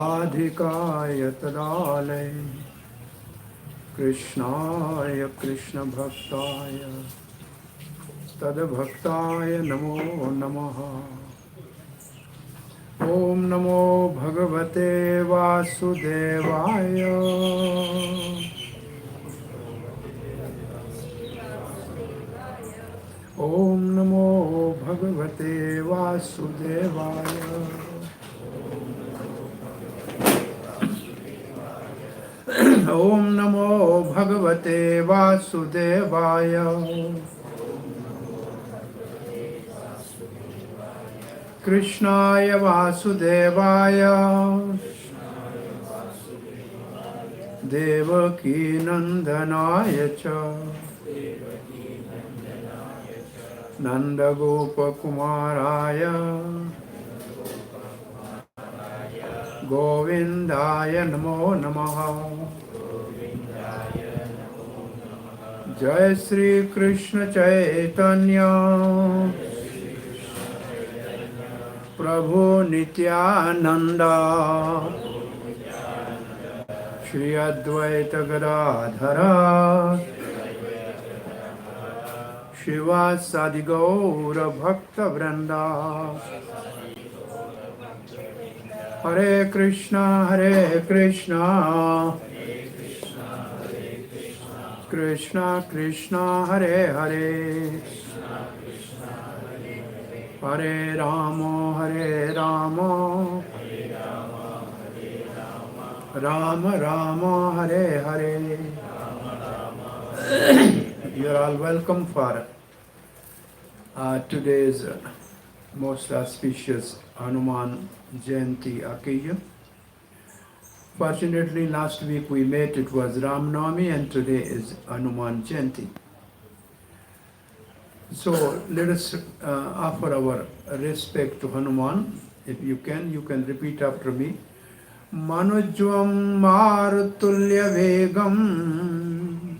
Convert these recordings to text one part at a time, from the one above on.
Adhikaya tadalay Krishnaya Krishna Bhaktaya Tadbhaktaya Namo Namaha Om Namo Bhagavate Vasudevaya Om Namo Bhagavate Vasudevaya Om Namo Bhagavate Vasudevaya Krishnaya Vasudevaya Devaki Nandanaya Cha Nanda Gopa Kumaraya Govindaya Namo Namaha Jai Sri Krishna Chaitanya Prabhu Nityananda Shri Advaita Gadadhara Shiva Sadi Gaura Bhakta Vranda Hare Krishna Krishna Krishna Hare Hare Hare Rama Rama Rama Hare Hare. You are all welcome for today's most auspicious Hanuman Jayanti occasion. Fortunately, last week we met, it was Ram Navami, and today is Hanuman Jayanti. So let us offer our respect to Hanuman. If you can repeat after me. Manujvam Marutulya Vegam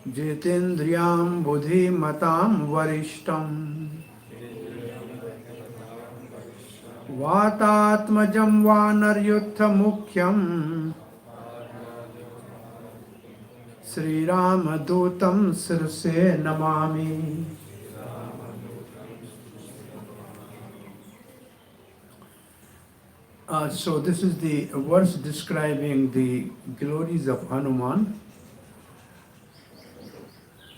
Jitendriyam Buddhi Matam Varishtam Vatatmajam Vanaryutha Mukhyam Sri Ramadutam Sirse Namami. So this is the verse describing the glories of Hanuman.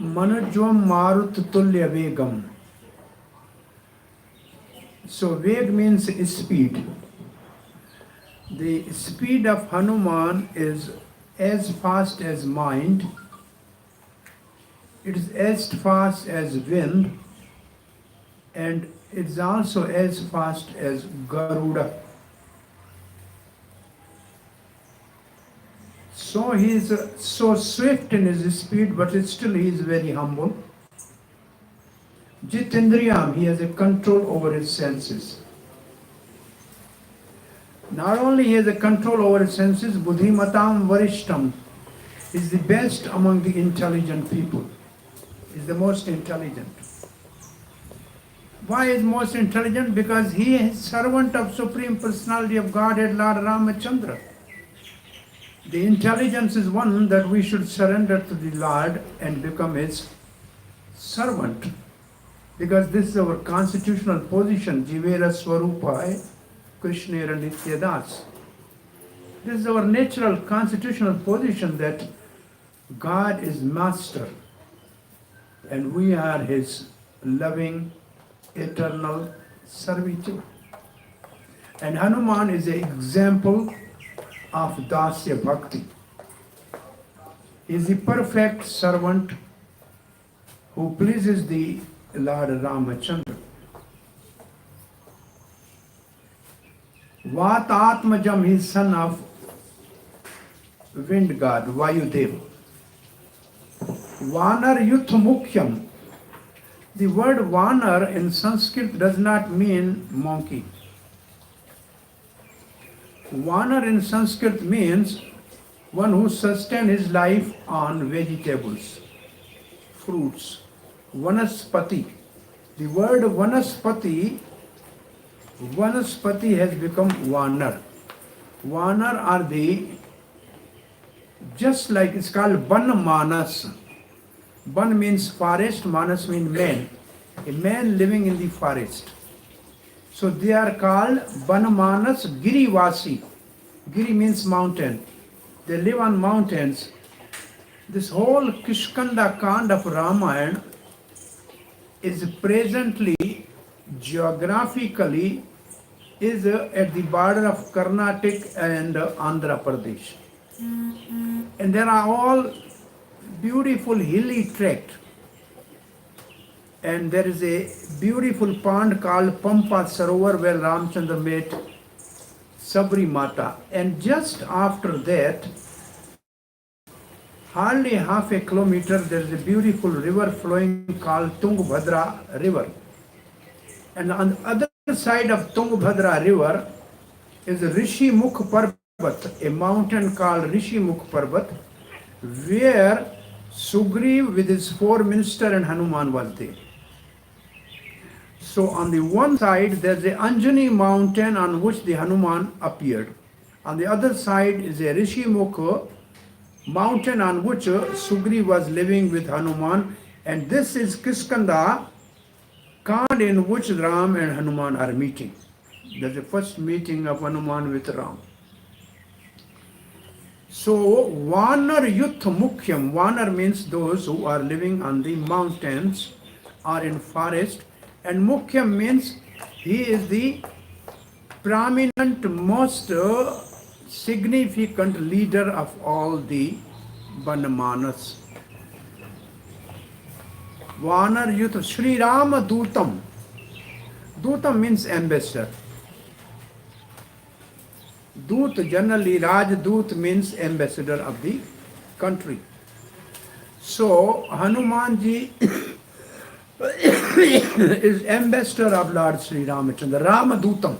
Manujvam Marut Tulya Vegam. So Veg means speed. The speed of Hanuman is as fast as mind. It is as fast as wind, and it is also as fast as Garuda. So he is so swift in his speed, but still he is very humble. Jitendriyam, he has a control over his senses. Not only he has a control over his senses, buddhimatam varishtam, is the best among the intelligent people. Is the most intelligent. Why is most intelligent? Because he is servant of Supreme Personality of Godhead, Lord Ramachandra. The intelligence is one that we should surrender to the Lord and become his servant. Because this is our constitutional position, Jivera Swarupai, Krishnera Nityadas. This is our natural constitutional position that God is master and we are his loving, eternal servitude. And Hanuman is an example of Dasya Bhakti. He is the perfect servant who pleases the Lord Ramachandra. Vatatmajam, he is son of wind god, Vayudev. Vanar Yuth Mukhyam. The word Vanar in Sanskrit does not mean monkey. Vanar in Sanskrit means one who sustains his life on vegetables, fruits. Vanaspati. The word Vanaspati Vanaspati has become Vanar. Vanar are the, just like it's called Ban Manas. Ban means forest, Manas means man. A man living in the forest. So they are called Banamanas Girivasi. Giri means mountain. They live on mountains. This whole Kishkanda Kand of Ramayana is presently, geographically, is at the border of Karnataka and Andhra Pradesh. And there are all beautiful hilly tract. And there is a beautiful pond called Pampa Sarovar where Ramchandra met Sabri Mata. And just after that, hardly half a kilometer, there is a beautiful river flowing called Tungabhadra River. And on the other side of Tungabhadra River is Rishi Mukh Parbat, a mountain called Rishi Mukh Parbat, where Sugriv with his 4 ministers and Hanuman was there. So on the one side there is a Anjani mountain on which the Hanuman appeared. On the other side is a Rishimukha mountain on which Sugriv was living with Hanuman, and this is Kiskanda Kand in which Ram and Hanuman are meeting. That's the first meeting of Hanuman with Ram. So Vanar Yuth Mukhyam, Vanar means those who are living on the mountains or in forest, and Mukhyam means he is the prominent, most significant leader of all the Banamanas. Vanar Yuth Sri Rama Dutam. Dutam means ambassador. Dut generally, Rajdut means ambassador of the country. So Hanumanji is ambassador of Lord Sri Ramachandra, Ramadutam.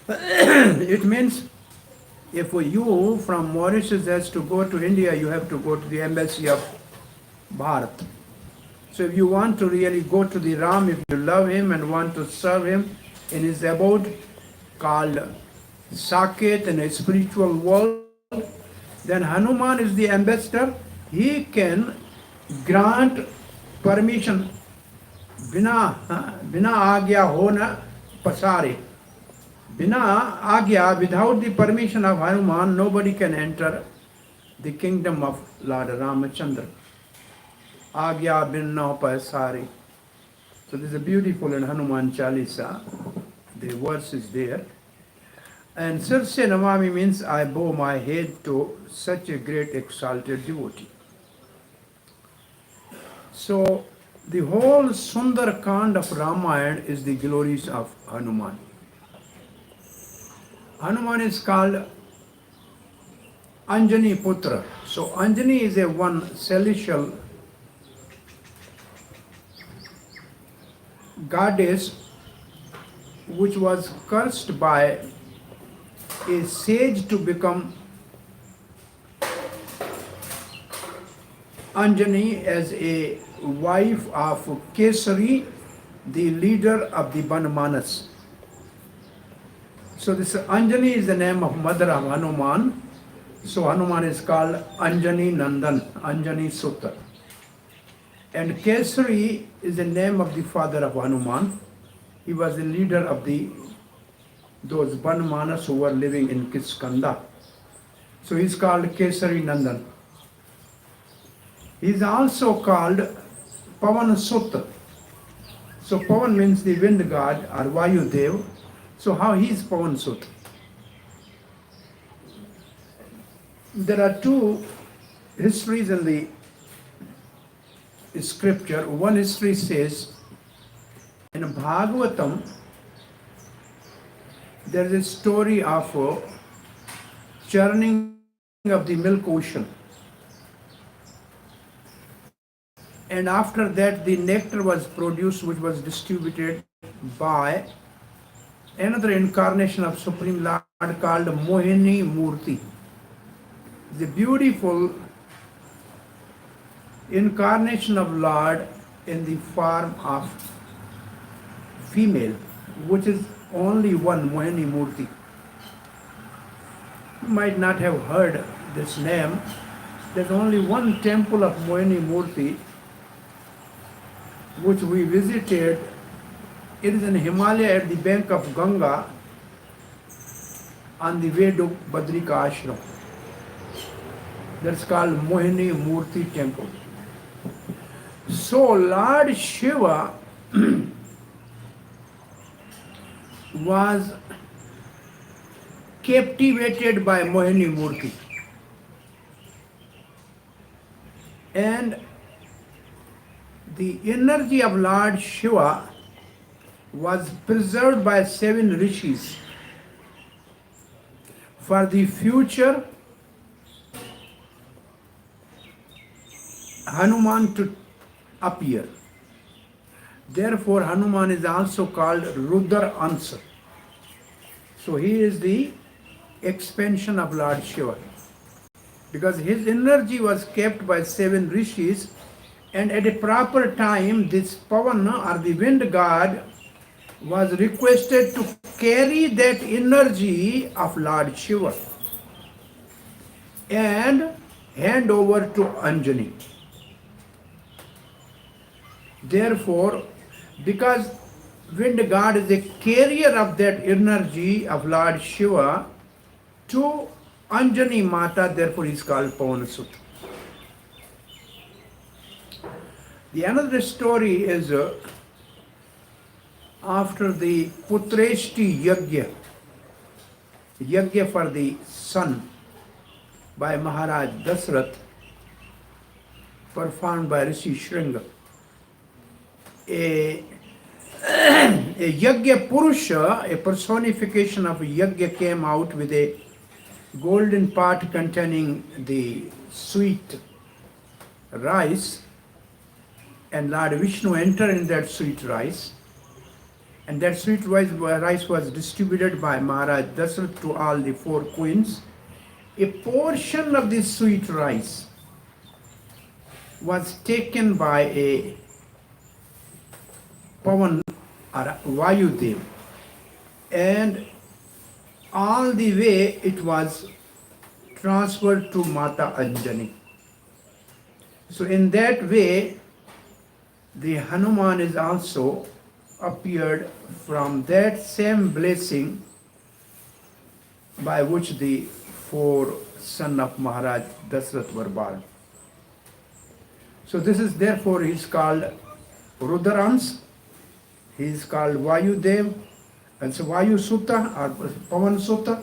It means if you from Mauritius has to go to India, you have to go to the embassy of Bharat. So if you want to really go to the Ram, if you love him and want to serve him in his abode called Saket in a spiritual world, then Hanuman is the ambassador. He can grant permission bina agya hona pasare. Bina agya, without the permission of Hanuman, nobody can enter the kingdom of Lord Ramachandra. Agya binna pasare. So this is beautiful in Hanuman Chalisa. The verse is there. And Sirse Namami means I bow my head to such a great exalted devotee. So the whole Sundar Kand of Ramayana is the glories of Hanuman. Hanuman is called Anjani Putra. So Anjani is a one celestial goddess which was cursed by a sage to become Anjani as a wife of Kesari, the leader of the Banamanas. So this Anjani is the name of mother of Hanuman. So Hanuman is called Anjani Nandan, Anjani Sutra. And Kesari is the name of the father of Hanuman. He was the leader of those Banamanas who were living in Kiskanda. So he's called Kesari Nandan. He is also called Pavan Sut. So Pavan means the wind god or Vayu Dev. So how he is Pavan Sut? There are two histories in the scripture. One history says in Bhagavatam there is a story of churning of the milk ocean. And after that the nectar was produced which was distributed by another incarnation of Supreme Lord called Mohini Murti. The beautiful incarnation of Lord in the form of female, which is only one Mohini Murti. You might not have heard this name. There's only one temple of Mohini Murti which we visited. It is in Himalaya at the bank of Ganga on the way to Badrika Ashram. That's called Mohini Murti temple. So Lord Shiva was captivated by Mohini Murti. And the energy of Lord Shiva was preserved by 7 rishis for the future Hanuman to appear. Therefore, Hanuman is also called Rudra Ansa. So he is the expansion of Lord Shiva, because his energy was kept by 7 rishis, and at a proper time this Pavana or the wind god was requested to carry that energy of Lord Shiva and hand over to Anjani. Therefore, because wind god is a carrier of that energy of Lord Shiva to Anjani Mata, therefore he is called Pavan Sut. The another story is after the Putreshti Yagya for the son by Maharaj Dasrath, performed by Rishi Shringa. A Yagya Purusha, a personification of a Yagya, came out with a golden pot containing the sweet rice, and Lord Vishnu entered in that sweet rice, and that sweet rice was distributed by Maharaj Dasrath to all the 4 queens. A portion of this sweet rice was taken by a Pavan or Vayudev, and all the way it was transferred to Mata Anjani. So in that way, the Hanuman is also appeared from that same blessing by which the 4 sons of Maharaj Dasrath were born. So this is, therefore he is called Rudrans, he is called Vayudev, and so Vayu Sutta or Pavan Sutta,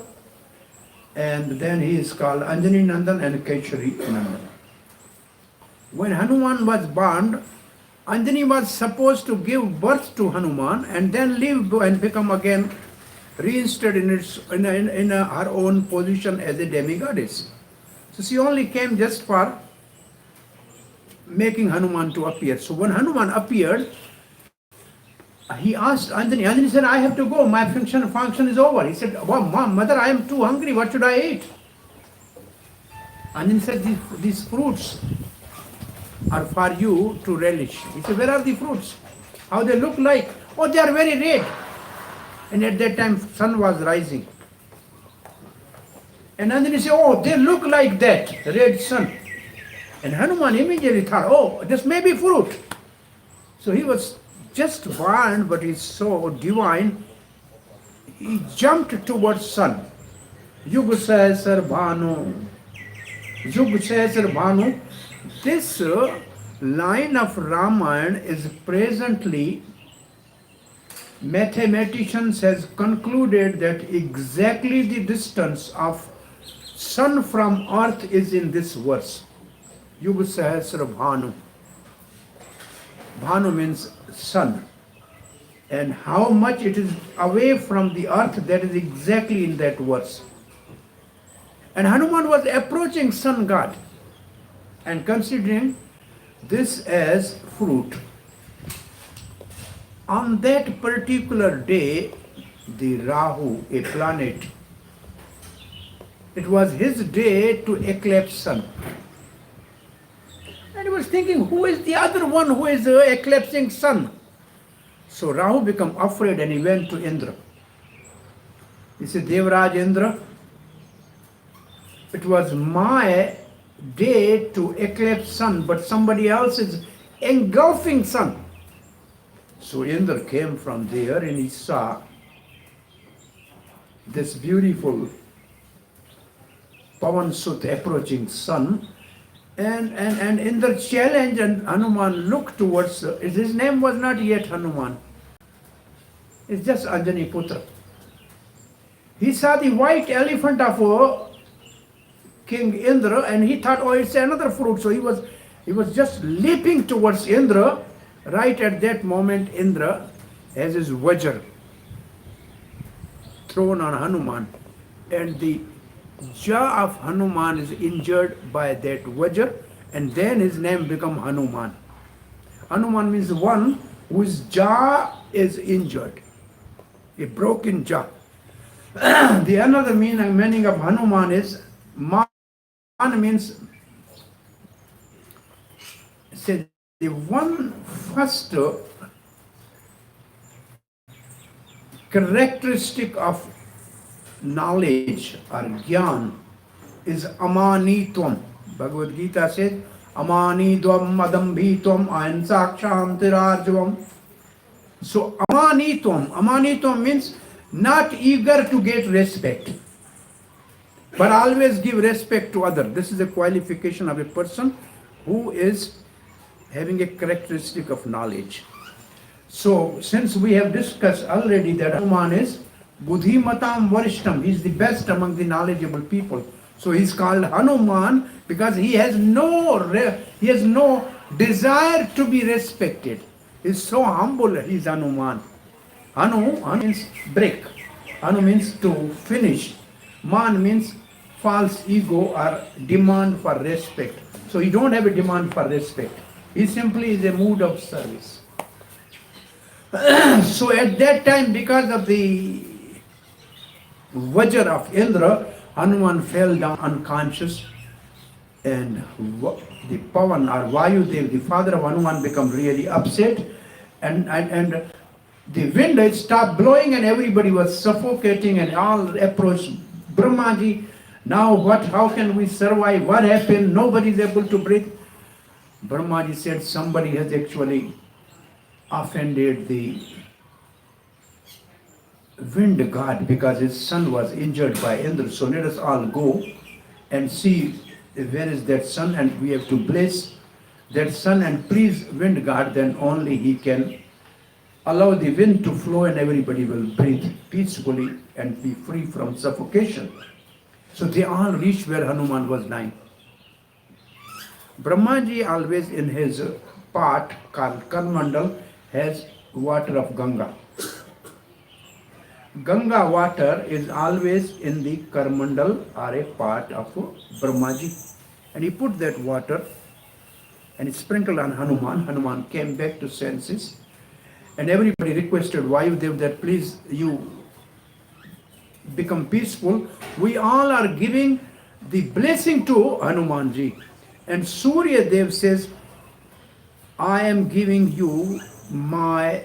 and then he is called Anjani Nandan and Keshari Nandan. When Hanuman was born, Anjani was supposed to give birth to Hanuman and then live and become again reinstated in her own position as a demigoddess. So she only came just for making Hanuman to appear. So when Hanuman appeared, he asked Anjani. Anjani said, I have to go, my function is over. He said, well, Mom, Mother, I am too hungry, what should I eat? Anjani said, these fruits are for you to relish. He said, where are the fruits? How they look like? Oh, they are very red. And at that time, sun was rising. And Anjani said, oh, they look like that, red sun. And Hanuman immediately thought, oh, this may be fruit. So he was just born, but he's so divine. He jumped towards sun. Yug Sahasar Bhanu. Yug Sahasar Bhanu. This line of Ramayana is presently, mathematicians has concluded that exactly the distance of sun from earth is in this verse. Yug Sahasra Bhanu. Bhanu means sun. And how much it is away from the earth, that is exactly in that verse. And Hanuman was approaching sun god and considering this as fruit. On that particular day, the Rahu, a planet, it was his day to eclipse sun. And he was thinking, who is the other one who is eclipsing sun? So Rahu became afraid and he went to Indra. He said, Devraj Indra, it was my day to eclipse sun, but somebody else is engulfing sun. So Indra came from there and he saw this beautiful Pavan Sut approaching sun, and Indra challenged, and Hanuman looked towards, his name was not yet Hanuman, it's just Anjani Putra. He saw the white elephant of King Indra and he thought, oh, it's another fruit. So he was just leaping towards Indra. Right at that moment, Indra has his vajra thrown on Hanuman, and the jaw of Hanuman is injured by that vajra, and then his name become Hanuman. Hanuman means one whose jaw is injured, a broken jaw. The another meaning of Hanuman is man means, say, the one first characteristic of knowledge or gyaan is amanitvam. Bhagavad Gita says, amanitvam adambhitvam ahinsakshantirarjavam. So amanitvam means not eager to get respect, but always give respect to others. This is a qualification of a person who is having a characteristic of knowledge. So, since we have discussed already that Hanuman is Buddhimatam Varishtam, he is the best among the knowledgeable people. So he is called Hanuman because he has no desire to be respected. He is so humble, he is Hanuman. Hanu means break. Hanu means to finish. Man means false ego or demand for respect. So he don't have a demand for respect. He simply is a mood of service. So at that time, because of the vajra of Indra, Hanuman fell down unconscious, and the Pavan or Vayudev, the father of Hanuman, became really upset, and the wind stopped blowing and everybody was suffocating, and all approached Brahmaji. Now how can we survive? What happened? Nobody is able to breathe. Brahmaji said somebody has actually offended the wind god because his son was injured by Indra. So let us all go and see where is that son, and we have to bless that son and please wind god, then only he can allow the wind to flow and everybody will breathe peacefully and be free from suffocation. So they all reached where Hanuman was lying. Brahmaji always in his pot called Karmandal has water of Ganga. Ganga water is always in the Karmandal or a part of Brahmaji. And he put that water and he sprinkled on Hanuman. Hanuman came back to senses. And everybody requested Vayudev that please you become peaceful. We all are giving the blessing to Hanumanji. And Surya Dev says, I am giving you my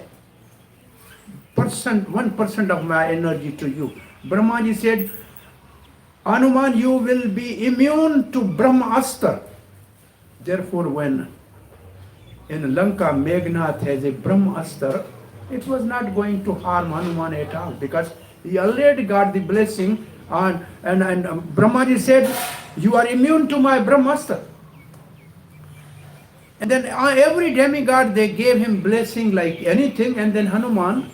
1% of my energy to you. Brahmaji said, Hanuman, you will be immune to Brahmastra. Therefore, when in Lanka Meghnad has a Brahmastra, it was not going to harm Hanuman at all because he already got the blessing, and Brahmaji said, you are immune to my Brahmastra. And then every demigod, they gave him blessing like anything, and then Hanuman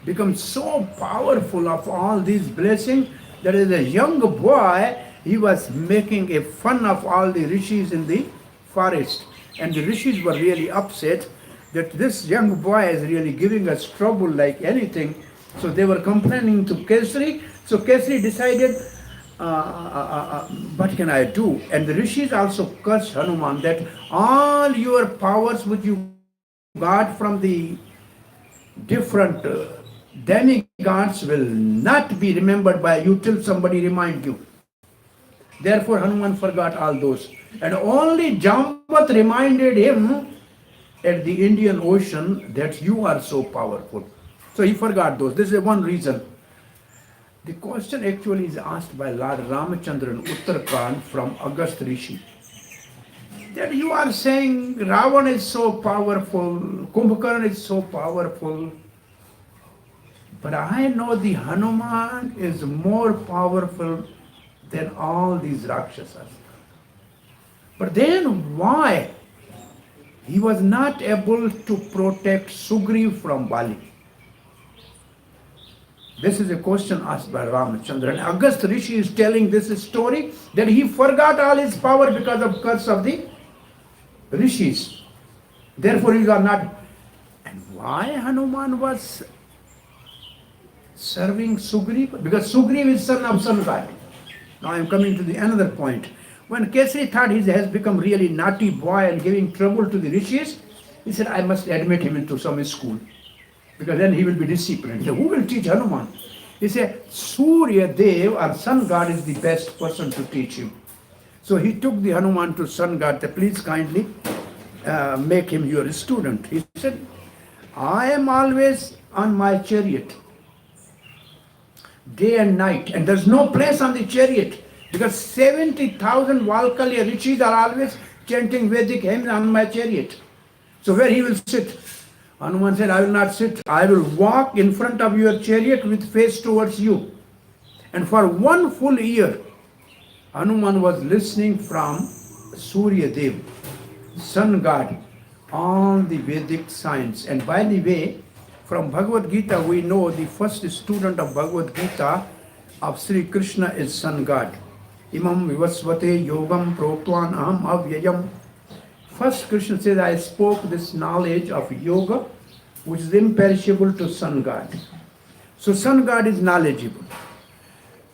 becomes so powerful of all these blessings that as a young boy, he was making a fun of all the rishis in the forest. And the rishis were really upset that this young boy is really giving us trouble like anything. So they were complaining to Kesari. So Kesari decided, what can I do? And the rishis also cursed Hanuman that all your powers which you got from the different demigods will not be remembered by you till somebody remind you. Therefore Hanuman forgot all those. And only Jambat reminded him at the Indian Ocean that you are so powerful. So he forgot those. This is one reason. The question actually is asked by Lord Ramachandra in Uttarakhand from Agast Rishi. That you are saying Ravan is so powerful, Kumbhakarna is so powerful, but I know the Hanuman is more powerful than all these Rakshasas. But then why he was not able to protect Sugriv from Bali? This is a question asked by Ramachandra. And Agast Rishi is telling this story that he forgot all his power because of curse of the Rishis. Therefore he got not. And why Hanuman was serving Sugriv? Because Sugriv is son of sun god. Now I am coming to the another point. When Kesari thought he has become really naughty boy and giving trouble to the Rishis, he said, I must admit him into some school, because then he will be disciplined. He said, who will teach Hanuman? He said, Surya Dev, our sun god, is the best person to teach him. So he took the Hanuman to sun god, please kindly make him your student. He said, I am always on my chariot, day and night, and there's no place on the chariot, because 70,000 Valkalya Rishis are always chanting Vedic hymns on my chariot. So where he will sit? Hanuman said, I will not sit. I will walk in front of your chariot with face towards you. And for 1 full year, Hanuman was listening from Surya Dev, sun god, on the Vedic science. And by the way, from Bhagavad Gita, we know the first student of Bhagavad Gita of Sri Krishna is sun god. Imam vivasvate yogam proktvan aham avyayam. First Krishna says, I spoke this knowledge of yoga, which is imperishable to sun god. So sun god is knowledgeable.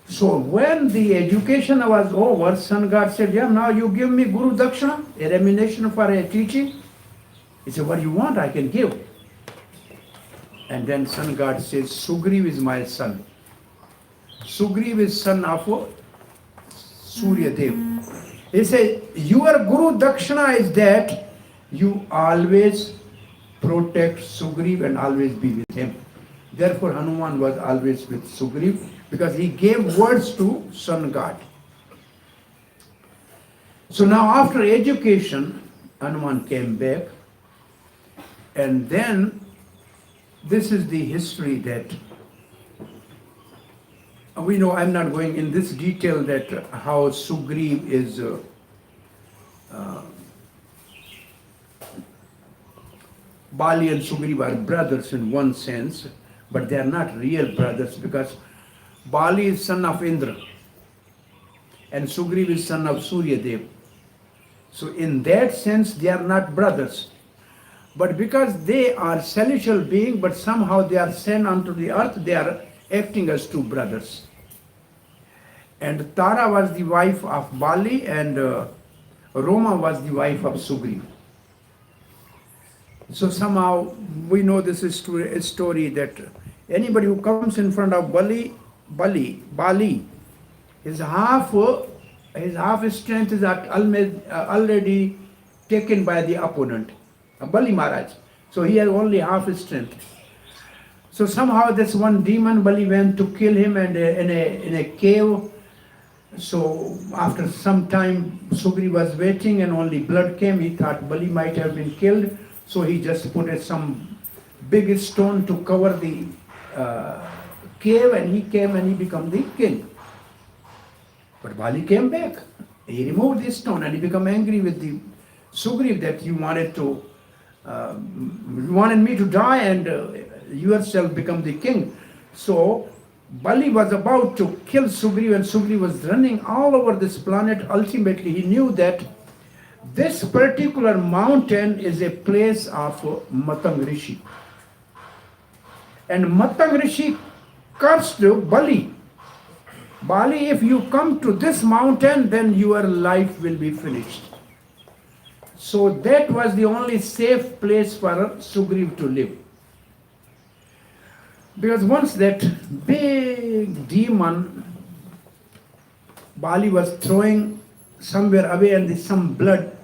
So when the education was over, sun god said, yeah, now you give me Guru Dakshana, a remuneration for a teaching. He said, what do you want, I can give. And then sun god says, Sugriv is my son. Sugriv is son of Surya Dev. He said, your Guru Dakshana is that you always protect Sugriv and always be with him. Therefore Hanuman was always with Sugriv, because he gave words to sun god. So now after education, Hanuman came back, and then this is the history that we know. I'm not going in this detail that how Sugriv is Bali and Sugriv are brothers in one sense, but they are not real brothers, because Bali is son of Indra and Sugriv is son of Surya Dev. So in that sense they are not brothers. But because they are celestial beings, but somehow they are sent onto the earth, they are acting as two brothers. And Tara was the wife of Bali, and Rama was the wife of Sugriv. So somehow we know this is a story that anybody who comes in front of Bali, his half strength is already taken by the opponent, Bali Maharaj. So he has only half his strength. So somehow this one demon Bali went to kill him, and in a cave. So after some time Sugriv was waiting and only blood came. He thought Bali might have been killed. So he just put some big stone to cover the cave, and he came and he became the king. But Bali came back. He removed the stone and he became angry with the Sugriv that you wanted me to die and yourself become the king. So Bali was about to kill Sugriv, and Sugriv was running all over this planet. Ultimately he knew that this particular mountain is a place of Matang Rishi. And Matang Rishi cursed Bali. Bali, if you come to this mountain, then your life will be finished. So that was the only safe place for Sugriv to live. Because once that big demon Bali was throwing somewhere away, and some blood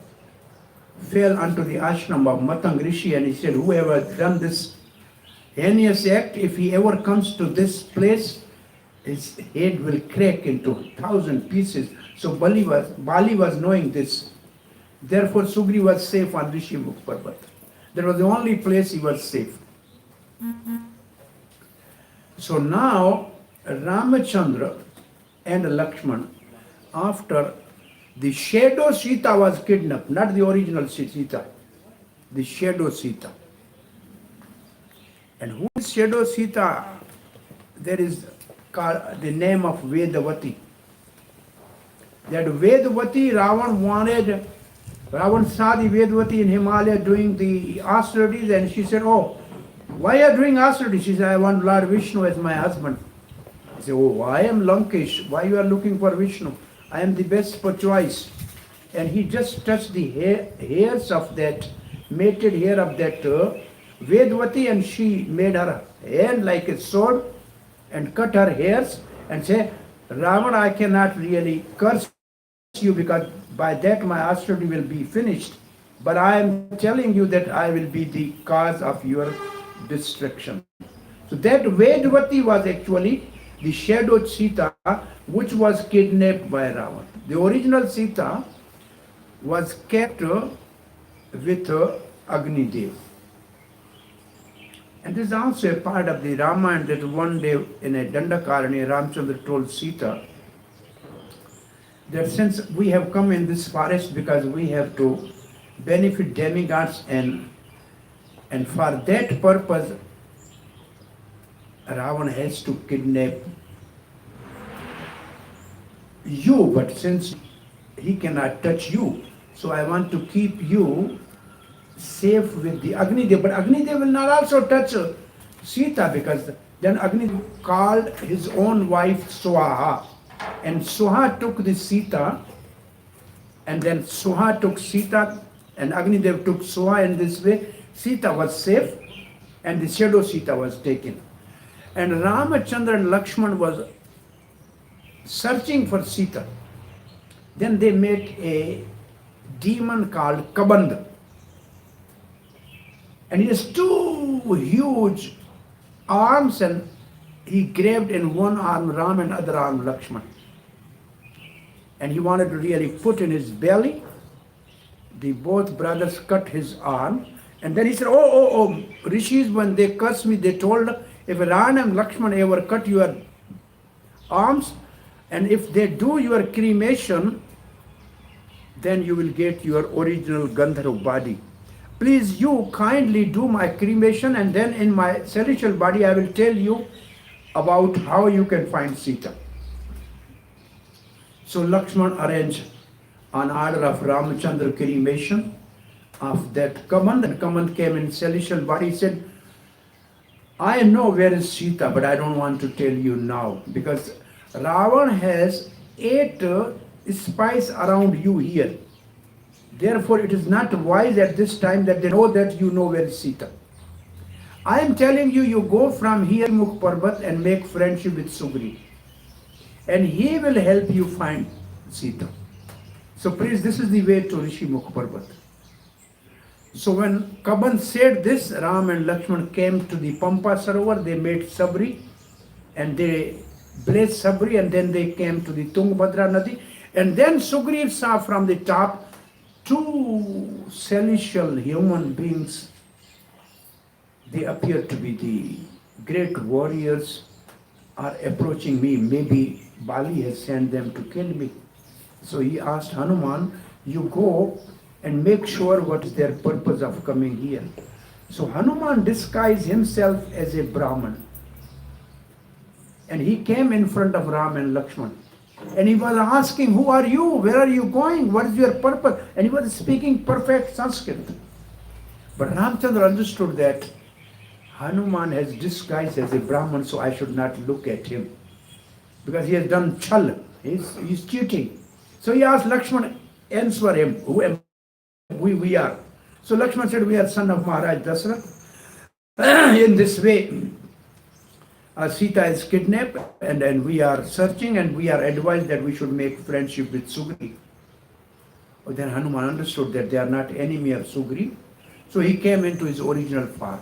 fell onto the ashram of Matang Rishi, and he said, whoever done this heinous act, if he ever comes to this place, his head will crack into 1,000 pieces. So Bali was knowing this. Therefore, Sugri was safe on Rishimukh Parvat. That was the only place he was safe. So now, Ramachandra and Lakshman, after the shadow Sita was kidnapped, not the original Sita, the shadow Sita. And who is shadow Sita? There is called the name of Vedavati. That Vedavati, Ravan saw the Vedavati in Himalaya doing the austerities, and she said, oh, why are you doing austerities? She said, I want Lord Vishnu as my husband. He said, oh, I am Lankesh. Why you are looking for Vishnu? I am the best for choice. And he just touched the hairs of that, mated hair of that Vedavati, and she made her hand like a sword and cut her hairs and said, Ravan, I cannot really curse you because by that my austerity will be finished. But I am telling you that I will be the cause of your destruction. So that Vedavati was actually the shadowed Sita, which was kidnapped by Ravan. The original Sita was kept with Agni Dev. And this is also a part of the Rama, that one day in a Dandakarani, Ramchandra told Sita that since we have come in this forest because we have to benefit demigods, and for that purpose Ravan has to kidnap you, but since he cannot touch you, so I want to keep you safe with the Agni Dev. But Agni Dev will not also touch Sita, because then Agni Dev called his own wife Swaha, and Swaha took the Sita, and then Swaha took Sita, and Agni Dev took Swaha. In this way, Sita was safe, and the shadow Sita was taken. And Ramachandra and Lakshman was searching for Sita. Then they met a demon called Kabandha. And he has two huge arms, and he grabbed in one arm Ram and other arm Lakshman. And he wanted to really put in his belly. The both brothers cut his arm. And then he said, oh, Rishis, when they cursed me, they told, if Ram and Lakshman ever cut your arms, and if they do your cremation, then you will get your original Gandharva body. Please, you kindly do my cremation, and then in my celestial body I will tell you about how you can find Sita. So Lakshman arranged on order of Ramachandra cremation of that Kamand, and Kamand came in celestial body. He said, I know where is Sita, but I don't want to tell you now, because Ravan has 8 spies around you here. Therefore, it is not wise at this time that they know that you know where is Sita. I am telling you, you go from here, Mukh Parvat, and make friendship with Sugri. And he will help you find Sita. So please, this is the way to Rishi Mukh Parvat. So when Kaban said this, Ram and Lakshman came to the Pampa Sarovar, they made Sabri, and they blazed Sabri, and then they came to the Tungabhadra Nadi. And then Sugriv saw from the top 2 celestial human beings. They appear to be the great warriors, are approaching me. Maybe Bali has sent them to kill me. So he asked Hanuman, you go and make sure what is their purpose of coming here. So Hanuman disguised himself as a Brahman. And he came in front of Ram and Lakshman. And he was asking, who are you? Where are you going? What is your purpose? And he was speaking perfect Sanskrit. But Ramchandra understood that Hanuman has disguised as a Brahman, so I should not look at him. Because he has done chal. He's cheating. So he asked Lakshman, answer him, who am we are. So Lakshman said, we are son of Maharaj Dasarath. In this way, Sita is kidnapped, and we are searching, and we are advised that we should make friendship with Sugri. Then Hanuman understood that they are not enemy of Sugri. So he came into his original form.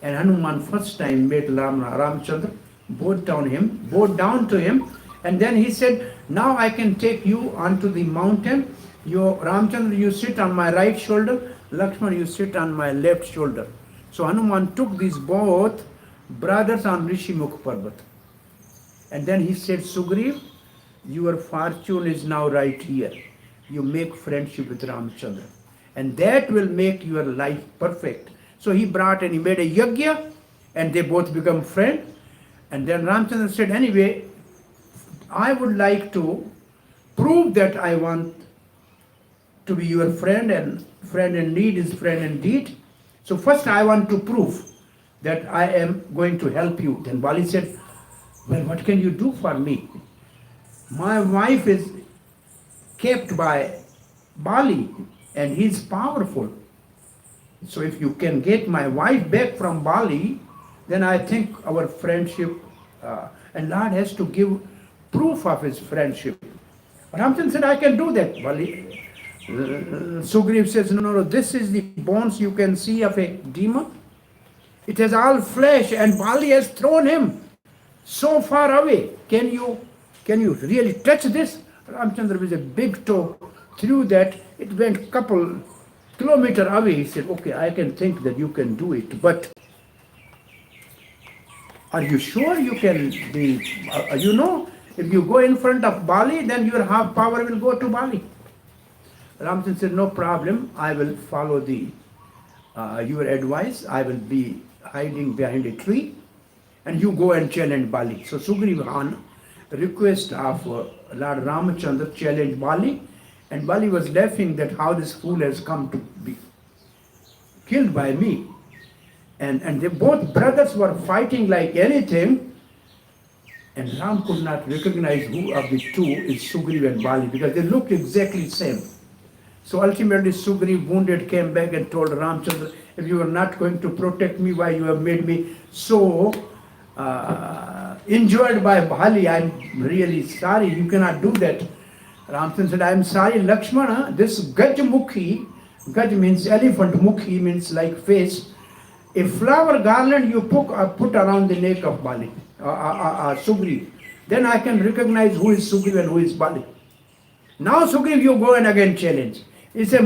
And Hanuman first time met Ramchandra bowed down to him, and then he said, now I can take you onto the mountain. You, Ramchandra, you sit on my right shoulder, Lakshman, you sit on my left shoulder. So Hanuman took these both brothers on Rishimukh Parvat. And then he said, Sugriv, your fortune is now right here. You make friendship with Ramchandra. And that will make your life perfect. So he brought and he made a yajna, and they both become friends. And then Ramchandra said, anyway, I would like to prove that I want to be your friend, and friend in need is friend indeed. So first I want to prove that I am going to help you. Then Bali said, well, what can you do for me? My wife is kept by Bali and he's powerful. So if you can get my wife back from Bali, then I think our friendship, and Lord has to give proof of his friendship. Ramchandra said, I can do that. Bali, Sugriv says, no, this is the bones you can see of a demon. It has all flesh, and Bali has thrown him so far away. Can you really touch this? Ramchandra with a big toe threw that. It went couple kilometer away. He said, okay, I can think that you can do it, but are you sure you can be, if you go in front of Bali, then your half power will go to Bali. Ramchandra said, no problem, I will follow your advice. I will be hiding behind a tree, and you go and challenge Bali. So Sugriv on request of Lord Ramachandra challenged Bali, and Bali was laughing that how this fool has come to be killed by me. And they both brothers were fighting like anything, and Ram could not recognize who of the two is Sugriv and Bali, because they looked exactly same. So ultimately Sugriv, wounded, came back and told Ramchandra, if you are not going to protect me, why you have made me so injured by Bali, I'm really sorry, you cannot do that. Ramchandra said, I'm sorry, Lakshmana, this Gajmukhi, Gaj means elephant, Mukhi means like face, a flower garland you put around the neck of Bali, Sugriv. Then I can recognize who is Sugriv and who is Bali. Now Sugriv, you go and again challenge. He said,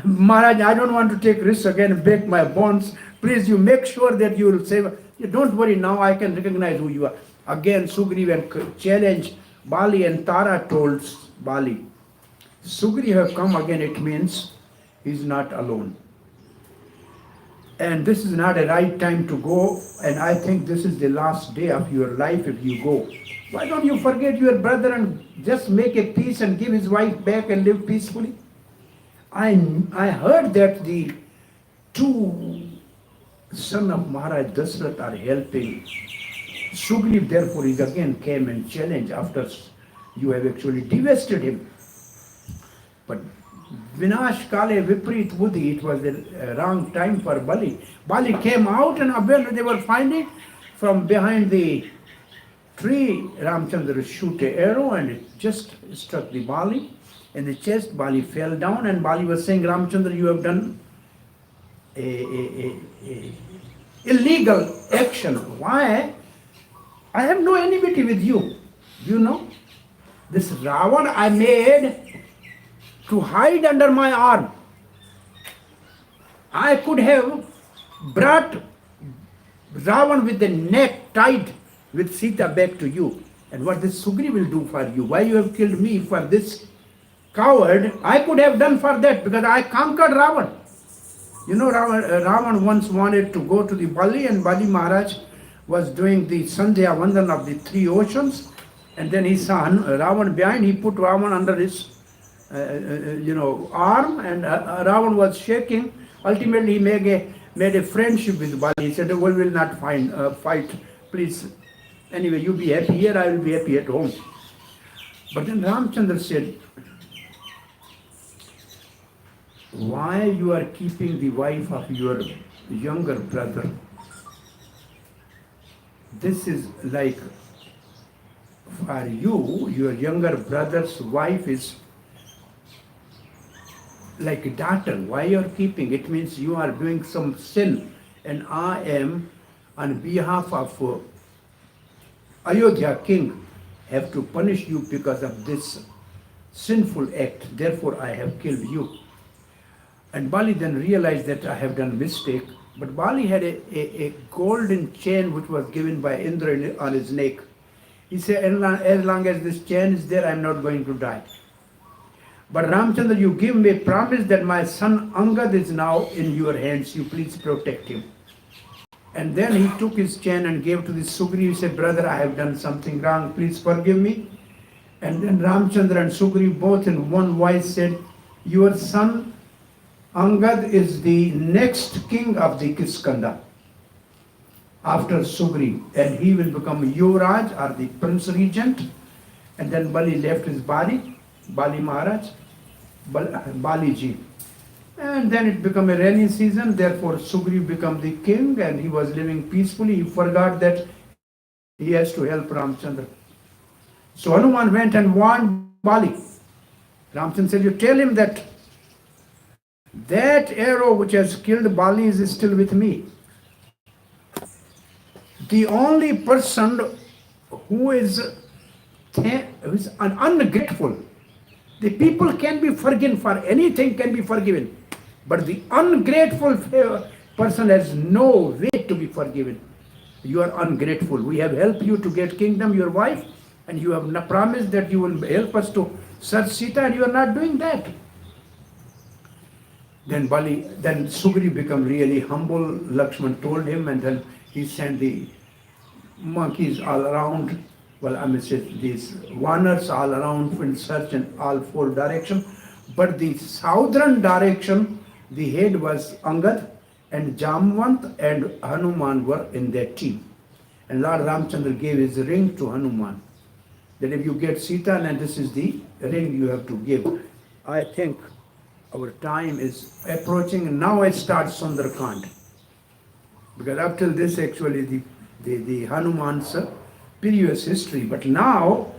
Maharaj, I don't want to take risks again and break my bonds. Please, you make sure that you will save. Don't worry, now I can recognize who you are. Again, Sugriv and challenge Bali, and Tara told Bali, Sugriv have come again, it means he is not alone. And this is not a right time to go, and I think this is the last day of your life if you go. Why don't you forget your brother and just make a peace and give his wife back and live peacefully? I heard that the two sons of Maharaj Dasrath are helping. Sugriv therefore is again came and challenged after you have actually divested him. But Vinash Kale Viprit Buddhi, it was the wrong time for Bali. Bali came out, and when they were finding from behind the tree, Ramchandra shoot an arrow and it just struck the Bali in the chest. Bali fell down, and Bali was saying, Ramchandra, you have done a illegal action. Why? I have no enmity with you. You know, this Ravan I made to hide under my arm. I could have brought Ravan with the neck tied with Sita back to you. And what this Sugriv will do for you? Why you have killed me for this coward? I could have done for that because I conquered Ravan. You know, Ravan once wanted to go to the Bali, and Bali Maharaj was doing the Sandhya Vandan of the three oceans, and then he saw Ravan behind. He put Ravan under his arm, and Ravan was shaking. Ultimately, he made a friendship with Bali. He said, we will not fight, please. Anyway, you be happy here, I will be happy at home. But then Ramchandra said, why you are keeping the wife of your younger brother? This is like, for you, your younger brother's wife is like a daughter. Why you are keeping? It means you are doing some sin, and I am on behalf of Ayodhya king have to punish you because of this sinful act. Therefore, I have killed you. And Bali then realized that I have done mistake. But Bali had a golden chain which was given by Indra on his neck. He said, as long as this chain is there, I am not going to die. But Ramchandra, you give me a promise that my son Angad is now in your hands. You please protect him. And then he took his chain and gave to the Sugriv. He said, brother, I have done something wrong. Please forgive me. And then Ramchandra and Sugriv both in one voice said, your son Angad is the next king of the Kiskanda after Sugriv. And he will become Yuvraj or the Prince Regent. And then Bali left his body, Bali Maharaj, Bali Ji. And then it became a rainy season, therefore Sugriv became the king and he was living peacefully. He forgot that he has to help Ramchandra. So Hanuman went and warned Bali. Ramchandra said, you tell him that that arrow which has killed Bali is still with me. The only person who is ungrateful, the people can be forgiven for anything, can be forgiven. But the ungrateful person has no way to be forgiven. You are ungrateful. We have helped you to get kingdom, your wife, and you have promised that you will help us to search Sita, and you are not doing that. Then Sugriv became really humble. Lakshman told him, and then he sent the monkeys all around. Well, I mean, these warners all around in search in all four directions. But the southern direction, the head was Angad, and Jamwant and Hanuman were in that team. And Lord Ramchandra gave his ring to Hanuman. That if you get Sita, then this is the ring you have to give. I think our time is approaching, and now I start Sundarkand. Because up till this, actually, the Hanuman's previous history. But now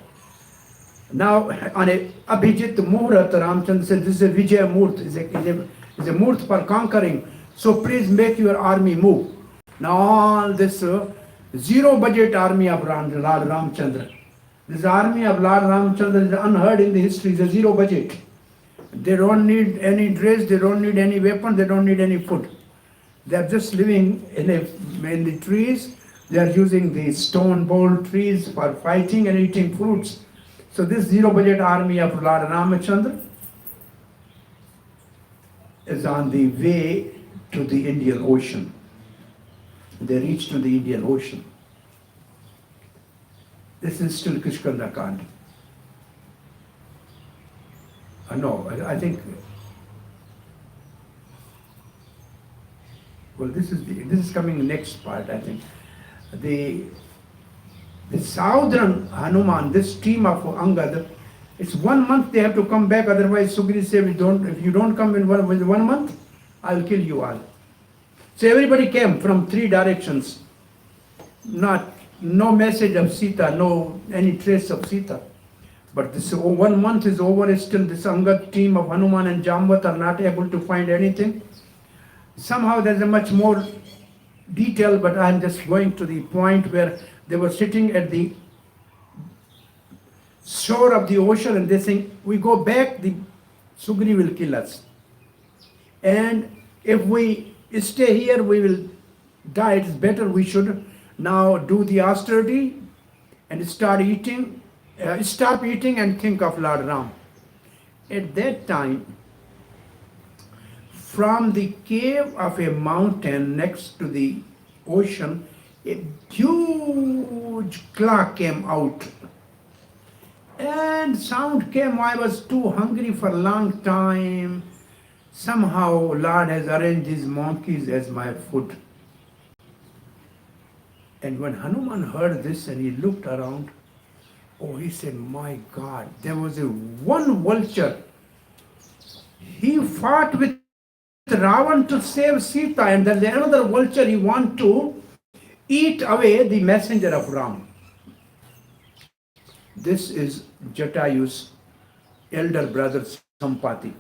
on a Abhijit Muhurat, Ramchandra said, this is a Vijaya Murt, is a Murt for conquering. So please make your army move. Now all this zero budget army of Lord Ramchandra. This army of Lord Ramchandra is unheard in the history, it's a zero budget. They don't need any dress, they don't need any weapon, they don't need any food. They are just living in the trees. They are using the stone bowl trees for fighting and eating fruits. So this zero budget army of Lord Ramachandra is on the way to the Indian Ocean. They reached to the Indian Ocean. This is still Kishkanda Kand. No, I think. Well, this is coming next part. I think the southern Hanuman, this team of Angad, it's 1 month they have to come back. Otherwise, Sugriv said, if you don't come in one month, I'll kill you all. So everybody came from three directions. No message of Sita, no any trace of Sita. But this 1 month is over, still this Angad team of Hanuman and Jambat are not able to find anything. Somehow there's a much more detail, but I'm just going to the point where they were sitting at the shore of the ocean and they saying, we go back, the Sugri will kill us. And if we stay here, we will die. It's better we should now do the austerity and stop eating and think of Lord Ram. At that time, from the cave of a mountain next to the ocean, a huge claw came out. And sound came, I was too hungry for a long time. Somehow Lord has arranged these monkeys as my food. And when Hanuman heard this and he looked around, he said, my God, there was one vulture. He fought with Ravan to save Sita, and there's another vulture he wants to eat away the messenger of Ram. This is Jatayu's elder brother Sampati.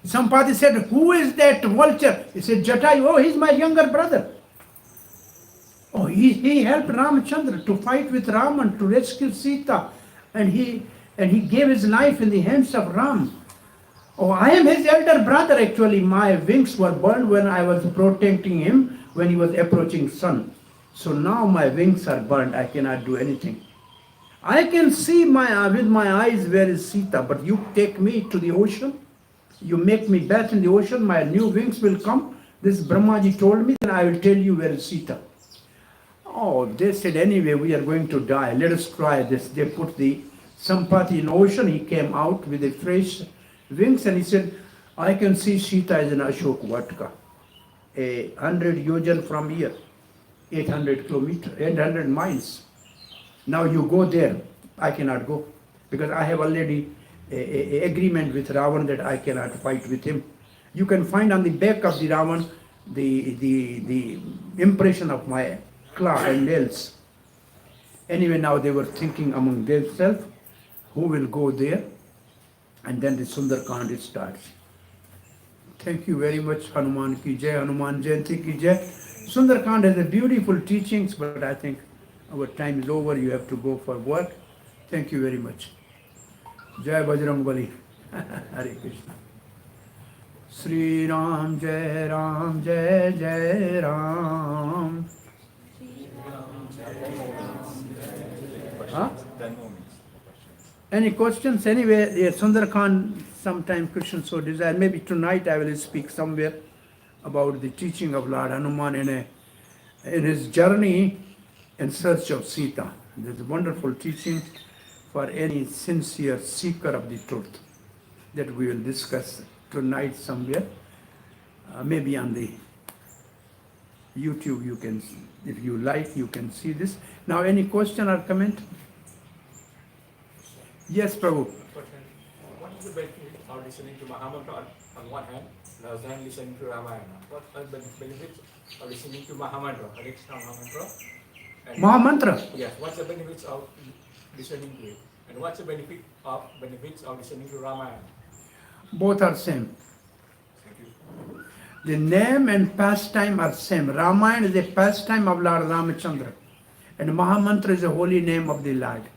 Sampati said, who is that vulture? He said, Jatayu, he's my younger brother. he helped Ramachandra to fight with Raman to rescue Sita, and he gave his life in the hands of Ram. Oh, I am his elder brother actually. My wings were burned when I was protecting him when he was approaching sun. So now my wings are burned. I cannot do anything. I can see with my eyes where is Sita, but you take me to the ocean. You make me bathe in the ocean. My new wings will come. This Brahmaji told me, then I will tell you where is Sita. Oh, they said, anyway, we are going to die. Let us try this. They put the Sampati in ocean. He came out with a fresh wings and he said, I can see Sita is in Ashok Vatka, 100 yojan from here, 800 kilometers, 800 miles. Now you go there. I cannot go because I have already a agreement with Ravan that I cannot fight with him. You can find on the back of the Ravan the impression of my claw and nails. Anyway, now they were thinking among themselves, who will go there? And then the Sundarkand starts. Thank you very much, Hanuman ki jai, Hanuman Jayanti ki jai. Sundarkand has a beautiful teachings, but I think our time is over. You have to go for work. Thank you very much. Jai Bajrangbali. Hare Krishna. Sri Ram Jai Jai Ram. Huh? Any questions? Anyway, Sundarkand, sometime Krishna so desire. Maybe tonight I will speak somewhere about the teaching of Lord Hanuman in his journey in search of Sita. There's a wonderful teaching for any sincere seeker of the truth that we will discuss tonight somewhere. Maybe on the YouTube you can, if you like, you can see this. Now any question or comment? Yes, Prabhu. What is the benefit of listening to Mahamantra on one hand, rather than listening to Ramayana? What are the benefits of listening to Mahamantra, Hare Krishna Mahamantra? Mahamantra? Yes, what's the benefits of listening to it? And what's the benefits of listening to Ramayana? Both are same. Thank you. The name and pastime are same. Ramayana is a pastime of Lord Ramachandra, and Mahamantra is a holy name of the Lord.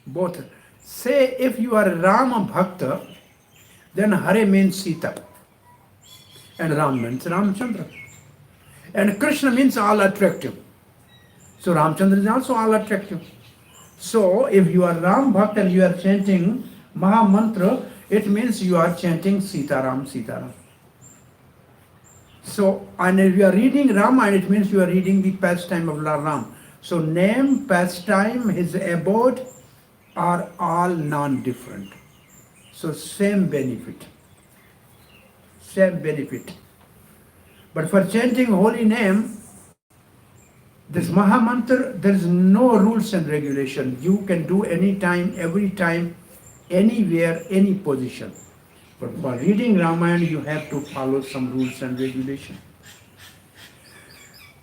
Both. Say if you are a Rama Bhakta, then Hare means Sita, and Ram means Ramachandra, and Krishna means all attractive. So Ramachandra is also all attractive. So if you are Ram Bhakta and you are chanting Mahamantra, it means you are chanting Sitaram, Sitaram. So, and if you are reading Ramayana, it means you are reading the pastime of Lord Ram. So name, pastime, his abode are all non-different. So same benefit. Same benefit. But for chanting holy name, this Mahamantra, there is no rules and regulation. You can do anytime, every time, anywhere, any position. But for reading Ramayana, you have to follow some rules and regulation.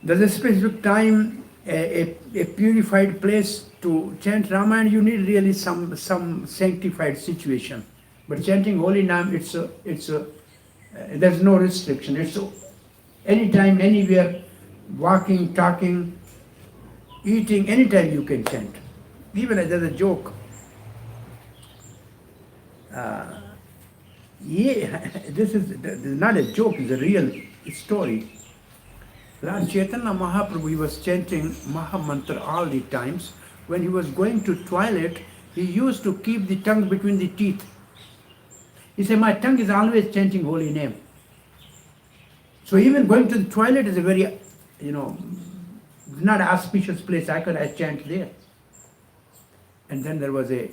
There's a specific time, a purified place to chant Ramayana. You need really some sanctified situation. But chanting holy name, there's no restriction. It's anytime, anywhere, walking, talking, eating, anytime you can chant. Even there's a joke. This is not a joke, it's a real story. Lord Chaitanya Mahaprabhu, he was chanting Mahamantra all the times. When he was going to toilet, he used to keep the tongue between the teeth. He said, my tongue is always chanting holy name. So even going to the toilet is a very, not an auspicious place. I chant there. And then there was a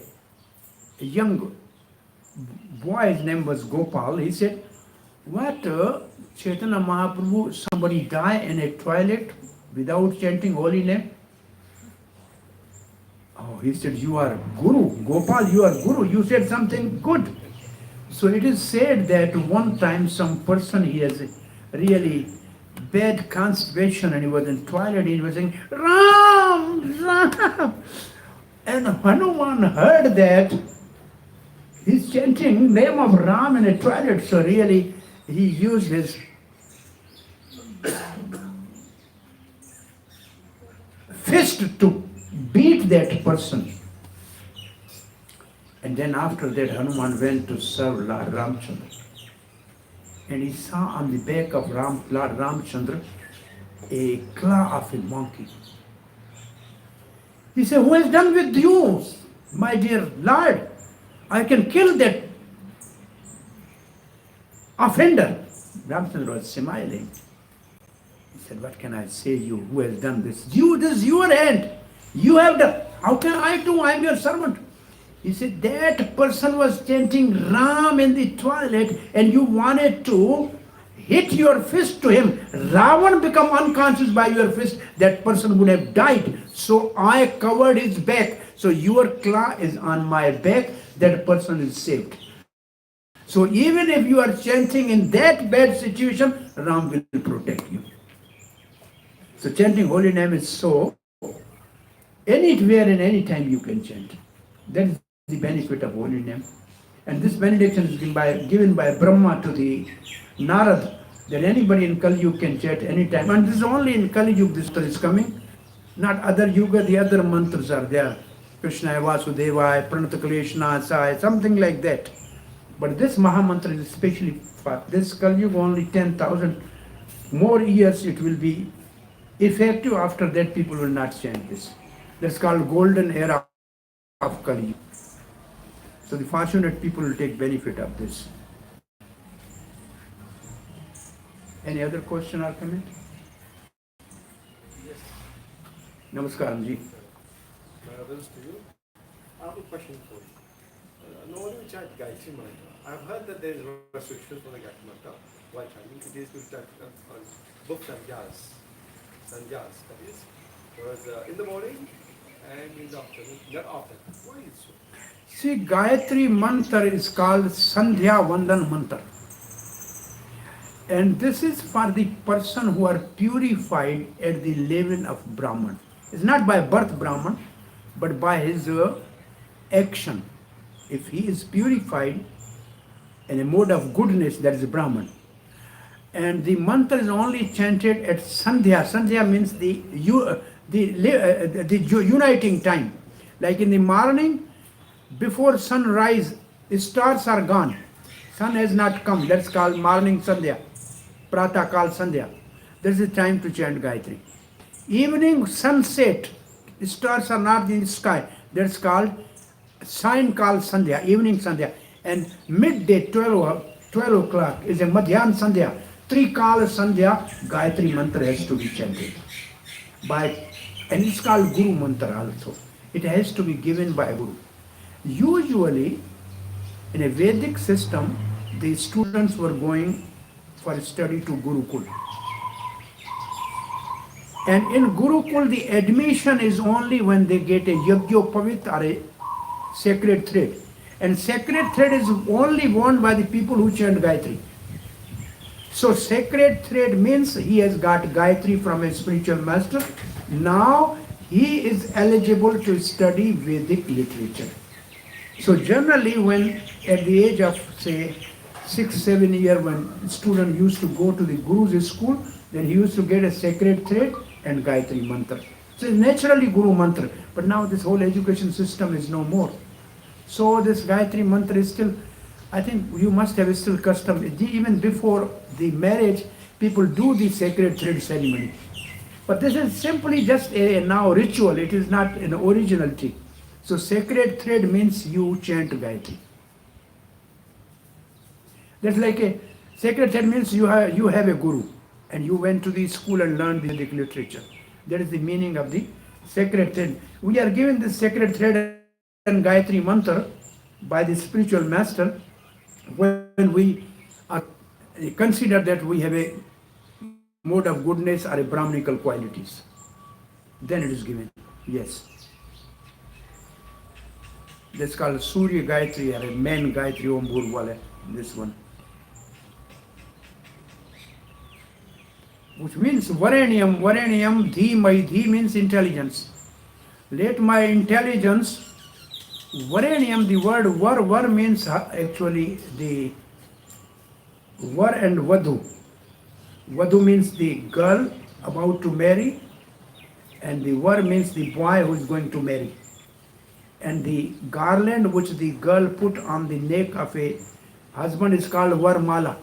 young boy, his name was Gopal. He said, what, Chaitanya Mahaprabhu, somebody die in a toilet without chanting holy name? Oh, he said, you are Guru. Gopal, you are Guru. You said something good. So it is said that one time some person, he has a really bad constipation and he was in toilet and he was saying, Ram, Ram. And Hanuman heard that. He's chanting name of Ram in a toilet, so really he used his fist to beat that person. And then after that, Hanuman went to serve Lord Ramchandra. And he saw on the back of Lord Ramchandra a claw of a monkey. He said, "Who has done with you, my dear Lord? I can kill that offender." Ramchandra was smiling. He said, "What can I say you? Who has done this? This is your hand. You have done. How can I do? I am your servant." He said, "That person was chanting Ram in the toilet and you wanted to hit your fist to him. Ravan become unconscious by your fist. That person would have died. So I covered his back. So your claw is on my back. That person is saved. So even if you are chanting in that bad situation, Ram will protect you." So chanting holy name is so, anywhere and any time you can chant. That is the benefit of holy name. And this benediction is given by Brahma to the Narad, that anybody in Kali Yuga can chant anytime. And this is only in Kali Yuga this is coming. Not other Yuga, the other mantras are there. Krishna Vasudevaya, Pranata Kleshna Sai, something like that. But this Mahamantra is especially for this Kali Yuga, only 10,000 more years it will be effective. After that, people will not chant this. That's called golden era of Kali Yuga. So the fortunate people will take benefit of this. Any other question or comment? Yes. Namaskaram ji. My reverence to you. I have a question for you. Normally we chant Gayatri Mantra. I have heard that there is restriction for the Gayatri Mantra while chanting. It is to chant on both sangyas. Sangyas, that is. Whereas in the morning and in the afternoon, not often. Why is so? See, Gayatri Mantra is called Sandhya Vandan Mantra. And this is for the person who are purified at the level of Brahman. It's not by birth Brahman, but by his action. If he is purified in a mode of goodness, that is Brahman. And the mantra is only chanted at Sandhya. Sandhya means the uniting time. Like in the morning, before sunrise, stars are gone. Sun has not come. That's called morning Sandhya. Prata Kal Sandhya. This is time to chant Gayatri. Evening sunset, stars are not in the sky. That's called sign called Sandhya, evening Sandhya. And midday, 12 o'clock is a Madhyan Sandhya. 3 Kal Sandhya, Gayatri mantra has to be chanted. And it's called Guru mantra also. It has to be given by Guru. Usually, in a Vedic system, the students were going for study to Gurukul. And in Gurukul, the admission is only when they get a Yagyopavit or a sacred thread. And sacred thread is only worn by the people who chant Gayatri. So sacred thread means he has got Gayatri from a spiritual master. Now he is eligible to study Vedic literature. So generally when at the age of say 6-7 years when student used to go to the Guru's school, then he used to get a sacred thread and Gayatri mantra. So it's naturally Guru mantra. But now this whole education system is no more. So this Gayatri mantra is still, I think you must have still custom. Even before the marriage, people do the sacred thread ceremony. But this is simply just a now ritual. It is not an originality. So sacred thread means you chant Gayatri. That's like a sacred thread means you have a guru and you went to the school and learned the Vedic literature. That is the meaning of the sacred thread. We are given the sacred thread and Gayatri mantra by the spiritual master when we consider that we have a mode of goodness or a Brahminical qualities. Then it is given. Yes. That's called Surya Gayatri or a man Gayatri Om Bhurwale. This one. Which means Varaniam, Dhi, my Dhi means intelligence. Let my intelligence, Varaniam, the word Var means actually the Var and Vadhu. Vadhu means the girl about to marry, And the var means the boy who is going to marry. And the garland which the girl put on the neck of a husband is called varmala.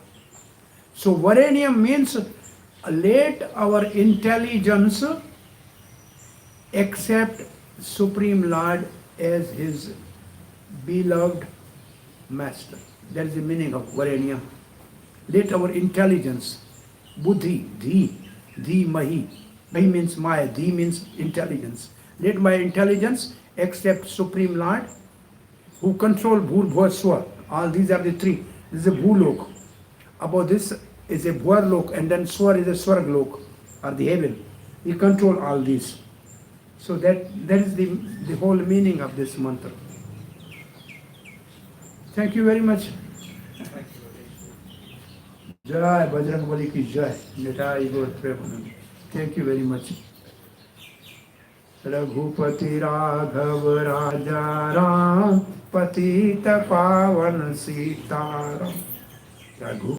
So varanium means let our intelligence accept Supreme Lord as his beloved master. That is the meaning of varanium. Let our intelligence, buddhi, dhi mahi. Mahi means maya, dhi means intelligence. Let my intelligence accept Supreme Lord who control bhur, bhuva, swa. All these are the three. This is a bhulok. Above this is a bhuarlok, and then swar is a swarglok, or the heaven. He control all these. So that is the whole meaning of this mantra. Thank you very much. Jai Bajrang Bali ki jai. Nitai Gaur Premanand. Thank you very much. Raghupati Raghav Raja Ram Patita Pavan Sitaram. Raghu